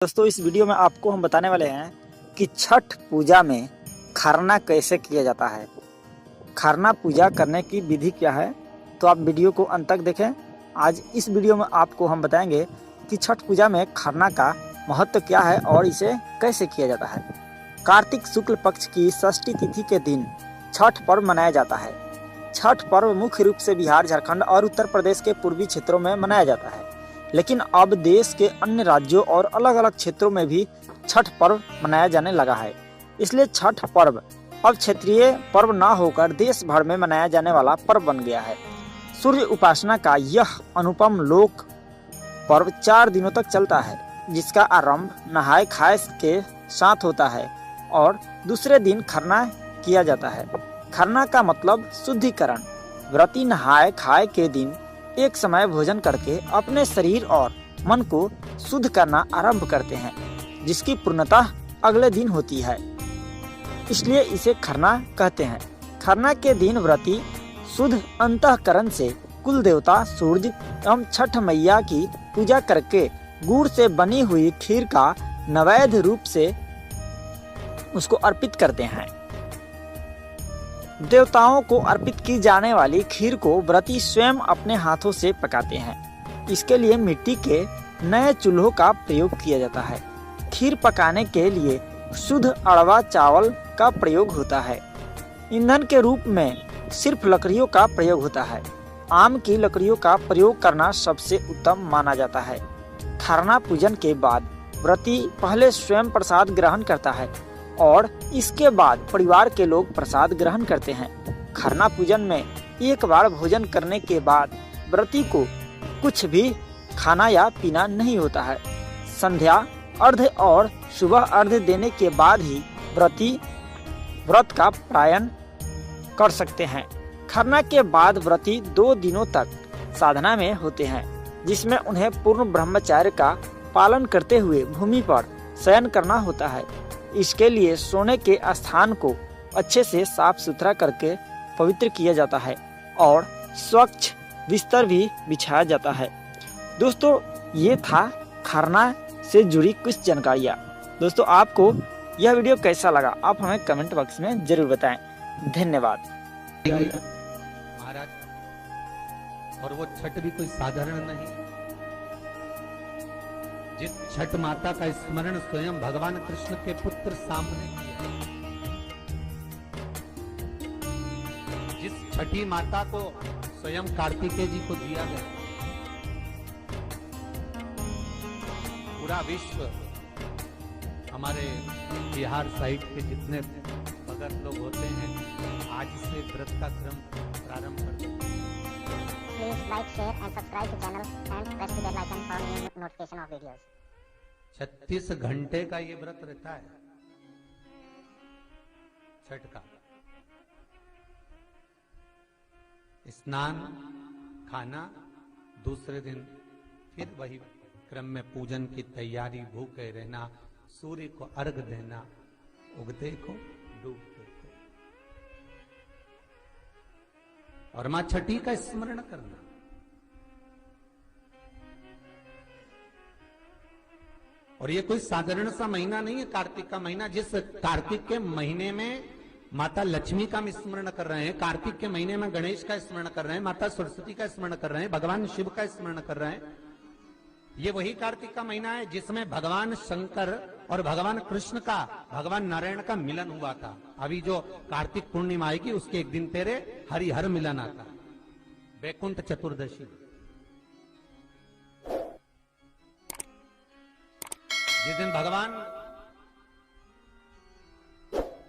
दोस्तों इस वीडियो में आपको हम बताने वाले हैं कि छठ पूजा में खरना कैसे किया जाता है। खरना पूजा करने की विधि क्या है, तो आप वीडियो को अंत तक देखें। आज इस वीडियो में आपको हम बताएंगे कि छठ पूजा में खरना का महत्व क्या है और इसे कैसे किया जाता है। कार्तिक शुक्ल पक्ष की षष्ठी तिथि के दिन छठ पर्व मनाया जाता है। छठ पर्व मुख्य रूप से बिहार, झारखंड और उत्तर प्रदेश के पूर्वी क्षेत्रों में मनाया जाता है, लेकिन अब देश के अन्य राज्यों और अलग अलग क्षेत्रों में भी छठ पर्व मनाया जाने लगा है। इसलिए छठ पर्व अब क्षेत्रीय पर्व न होकर देश भर में मनाया जाने वाला पर्व बन गया है। सूर्य उपासना का यह अनुपम लोक पर्व 4 दिनों तक चलता है, जिसका आरंभ नहाय खाए के साथ होता है और दूसरे दिन खरना किया जाता है। खरना का मतलब शुद्धिकरण। व्रती नहाय खाए के दिन एक समय भोजन करके अपने शरीर और मन को शुद्ध करना आरंभ करते हैं, जिसकी पूर्णता अगले दिन होती है, इसलिए इसे खरना कहते हैं। खरना के दिन व्रती शुद्ध अंतःकरण से कुल देवता सूर्य एवं छठ मैया की पूजा करके गुड़ से बनी हुई खीर का नैवेद्य रूप से उसको अर्पित करते हैं। देवताओं को अर्पित की जाने वाली खीर को व्रती स्वयं अपने हाथों से पकाते हैं। इसके लिए मिट्टी के नए चूल्हों का प्रयोग किया जाता है। खीर पकाने के लिए शुद्ध अरवा चावल का प्रयोग होता है। ईंधन के रूप में सिर्फ लकड़ियों का प्रयोग होता है। आम की लकड़ियों का प्रयोग करना सबसे उत्तम माना जाता है। खरना पूजन के बाद व्रती पहले स्वयं प्रसाद ग्रहण करता है और इसके बाद परिवार के लोग प्रसाद ग्रहण करते हैं। खरना पूजन में एक बार भोजन करने के बाद व्रती को कुछ भी खाना या पीना नहीं होता है। संध्या अर्घ और सुबह अर्घ देने के बाद ही व्रती व्रत का पारण कर सकते हैं। खरना के बाद व्रती 2 दिनों तक साधना में होते हैं, जिसमें उन्हें पूर्ण ब्रह्मचर्य का पालन करते हुए भूमि पर शयन करना होता है। इसके लिए सोने के स्थान को अच्छे से साफ सुथरा करके पवित्र किया जाता है और स्वच्छ बिस्तर भी बिछाया जाता है। दोस्तों ये था खरना से जुड़ी कुछ जानकारियाँ। दोस्तों आपको यह वीडियो कैसा लगा आप हमें कमेंट बॉक्स में जरूर बताएं। धन्यवाद। महाराज, और वो छठ भी कोई साधारण नहीं। जिस छठ माता का स्मरण स्वयं भगवान कृष्ण के पुत्र सामने किया, जिस छठी माता को स्वयं कार्तिकेय जी को दिया गया, पूरा विश्व, हमारे बिहार साइड के जितने भगत लोग होते हैं आज से व्रत का क्रम प्रारंभ करते हैं। Please like, share and subscribe to channel and press the bell icon for new notification of videos. 36 घंटे का ये व्रत रहता है छठ का। स्नान, खाना, दूसरे दिन फिर वही क्रम में पूजन की तैयारी, भूखे रहना, सूर्य को अर्घ देना, उगते को डूबते को, और मां छठी का स्मरण करना। और ये कोई साधारण सा महीना नहीं है कार्तिक का महीना। जिस कार्तिक के महीने में माता लक्ष्मी का हम स्मरण कर रहे हैं, कार्तिक के महीने में गणेश का स्मरण कर रहे हैं, माता सरस्वती का स्मरण कर रहे हैं, भगवान शिव का स्मरण कर रहे हैं, ये वही कार्तिक का महीना है जिसमें भगवान शंकर और भगवान कृष्ण का, भगवान नारायण का मिलन हुआ था। अभी जो कार्तिक पूर्णिमा आएगी उसके एक दिन तेरे हरिहर मिलन आता, वैकुंठ चतुर्दशी। जिस दिन भगवान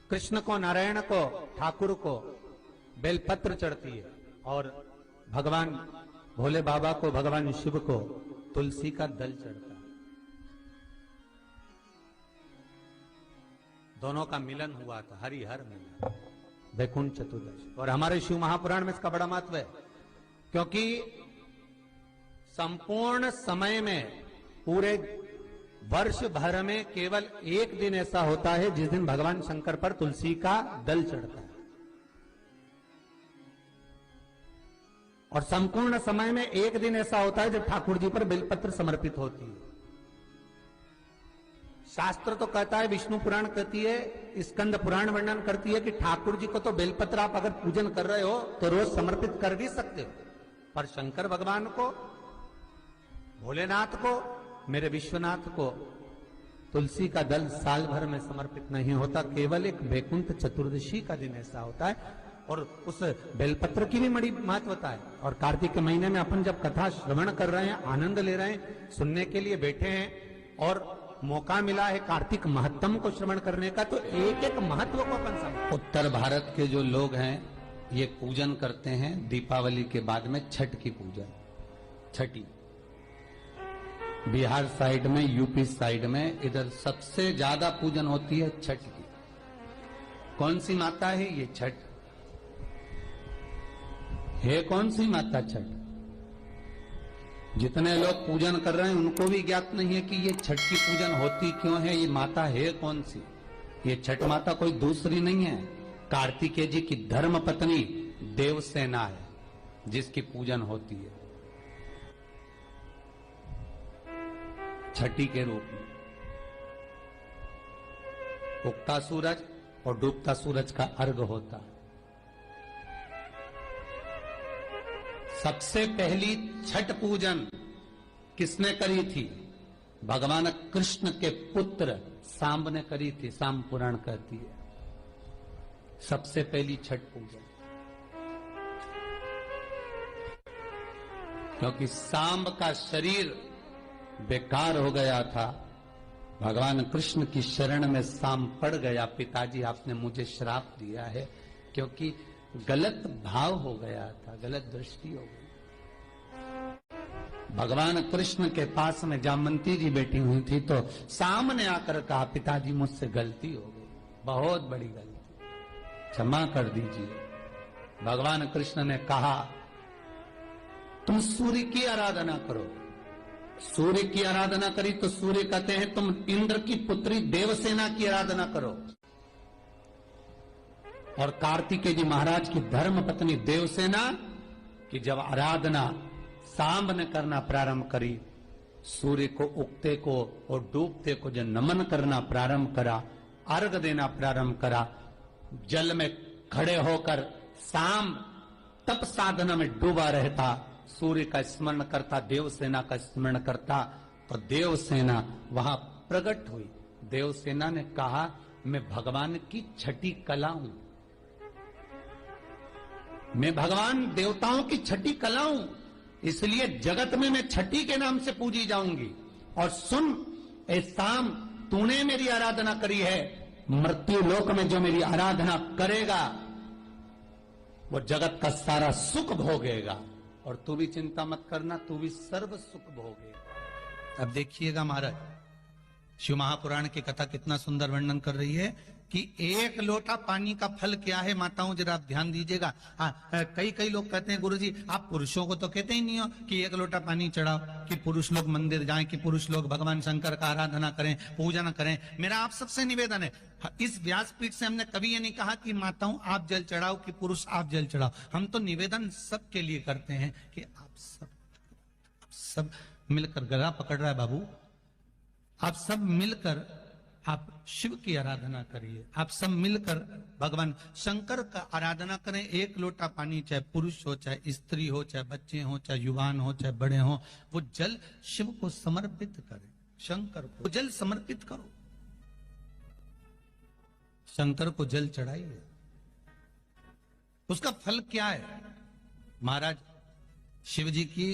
कृष्ण को, नारायण को, ठाकुर को बेलपत्र चढ़ती है और भगवान भोले बाबा को, भगवान शिव को तुलसी का दल चढ़ता है। दोनों का मिलन हुआ था, हरिहर मिलन, वैकुंठ चतुर्दशी। और हमारे शिव महापुराण में इसका बड़ा महत्व है, क्योंकि संपूर्ण समय में, पूरे वर्ष भर में केवल एक दिन ऐसा होता है जिस दिन भगवान शंकर पर तुलसी का दल चढ़ता है, और संपूर्ण समय में एक दिन ऐसा होता है जब ठाकुर जी पर बेलपत्र समर्पित होती है। शास्त्र तो कहता है, विष्णु पुराण कहती है, स्कंद पुराण वर्णन करती है कि ठाकुर जी को तो बेलपत्र आप अगर पूजन कर रहे हो तो रोज समर्पित कर भी सकते हो, पर शंकर भगवान को, भोलेनाथ को, मेरे विश्वनाथ को तुलसी का दल साल भर में समर्पित नहीं होता, केवल एक वैकुंठ चतुर्दशी का दिन ऐसा होता है। और उस बेलपत्र की भी बड़ी महत्वता है। और कार्तिक के महीने में अपन जब कथा श्रवण कर रहे हैं, आनंद ले रहे हैं, सुनने के लिए बैठे हैं और मौका मिला है कार्तिक महत्तम को श्रवण करने का, तो एक एक महत्व को अपन समझ। उत्तर भारत के जो लोग हैं ये पूजन करते हैं दीपावली के बाद में छठ की पूजा, छठी। बिहार साइड में, यूपी साइड में, इधर सबसे ज्यादा पूजन होती है छठ की। कौन सी माता है ये? छठ है। कौन सी माता? छठ। जितने लोग पूजन कर रहे हैं उनको भी ज्ञात नहीं है कि ये छठ की पूजन होती क्यों है, ये माता है कौन सी। ये छठ माता कोई दूसरी नहीं है, कार्तिकेय जी की धर्म पत्नी देवसेना है जिसकी पूजन होती है छठी के रूप में। उगता सूरज और डूबता सूरज का अर्घ होता है। सबसे पहली छठ पूजन किसने करी थी? भगवान कृष्ण के पुत्र सांब ने करी थी। सांब पुराण कहती है सबसे पहली छठ पूजन, क्योंकि सांब का शरीर बेकार हो गया था। भगवान कृष्ण की शरण में सांब पड़ गया, पिताजी आपने मुझे श्राप दिया है, क्योंकि गलत भाव हो गया था, गलत दृष्टि हो गई। भगवान कृष्ण के पास में जामवंती जी बैठी हुई थी तो सामने आकर कहा, पिताजी मुझसे गलती हो गई, बहुत बड़ी गलती, क्षमा कर दीजिए। भगवान कृष्ण ने कहा, तुम सूर्य की आराधना करो। सूर्य की आराधना करी तो सूर्य कहते हैं तुम इंद्र की पुत्री देवसेना की आराधना करो। और कार्तिकेय जी महाराज की धर्म पत्नी देवसेना की जब आराधना सांब ने करना प्रारंभ करी, सूर्य को उगते को और डूबते को जब नमन करना प्रारंभ करा, अर्घ देना प्रारंभ करा, जल में खड़े होकर सांब तप साधना में डूबा रहता, सूर्य का स्मरण करता, देवसेना का स्मरण करता, तो देवसेना वहां प्रकट हुई। देवसेना ने कहा, मैं भगवान की छठी कला हूं, मैं भगवान देवताओं की छठी कला हूं, इसलिए जगत में मैं छठी के नाम से पूजी जाऊंगी। और सुन ए सांब, तूने मेरी आराधना करी है, मृत्यु लोक में जो मेरी आराधना करेगा वो जगत का सारा सुख भोगेगा, और तू भी चिंता मत करना, तू भी सर्व सुख भोगेगा। अब देखिएगा महाराज, शिव महापुराण की कथा कितना सुंदर वर्णन कर रही है कि एक लोटा पानी का फल क्या है। माताओं जरा आप ध्यान दीजिएगा। कई लोग कहते हैं, गुरुजी आप पुरुषों को तो कहते ही नहीं हो कि एक लोटा पानी चढ़ाओ, कि पुरुष लोग मंदिर जाएं, कि पुरुष लोग भगवान शंकर का आराधना करें, पूजन करें। मेरा आप सबसे निवेदन है, इस व्यासपीठ से हमने कभी ये नहीं कहा कि माताओं आप जल चढ़ाओ, कि पुरुष आप जल चढ़ाओ। हम तो निवेदन सबके लिए करते हैं कि आप सब मिलकर, गला पकड़ रहा है बाबू, आप सब मिलकर आप शिव की आराधना करिए, आप सब मिलकर भगवान शंकर का आराधना करें। एक लोटा पानी, चाहे पुरुष हो, चाहे स्त्री हो, चाहे बच्चे हो, चाहे युवान हो, चाहे बड़े हो, वो जल शिव को समर्पित करें, शंकर को जल समर्पित करो, शंकर को जल चढ़ाइए। उसका फल क्या है महाराज? शिव जी की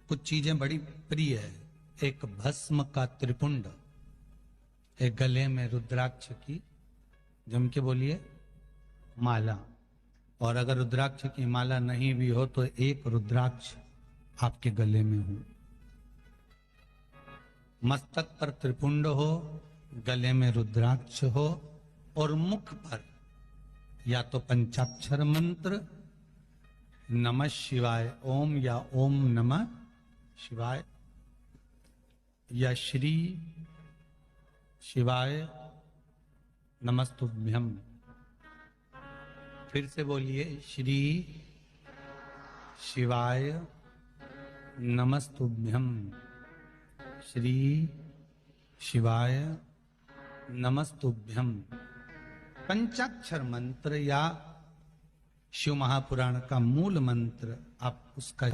कुछ चीजें बड़ी प्रिय है। एक भस्म का त्रिपुंड, एक गले में रुद्राक्ष की, जम के बोलिए, माला। और अगर रुद्राक्ष की माला नहीं भी हो तो एक रुद्राक्ष आपके गले में हो, मस्तक पर त्रिपुंड हो, गले में रुद्राक्ष हो, और मुख पर या तो पंचाक्षर मंत्र नमः शिवाय ओम, या ओम नमः शिवाय, या श्री शिवाय नमस्तुभ्यम। फिर से बोलिए, श्री शिवाय नमस्तुभ्यम, श्री शिवाय नमस्तुभ्यम पंचाक्षर मंत्र या शिव महापुराण का मूल मंत्र आप उसका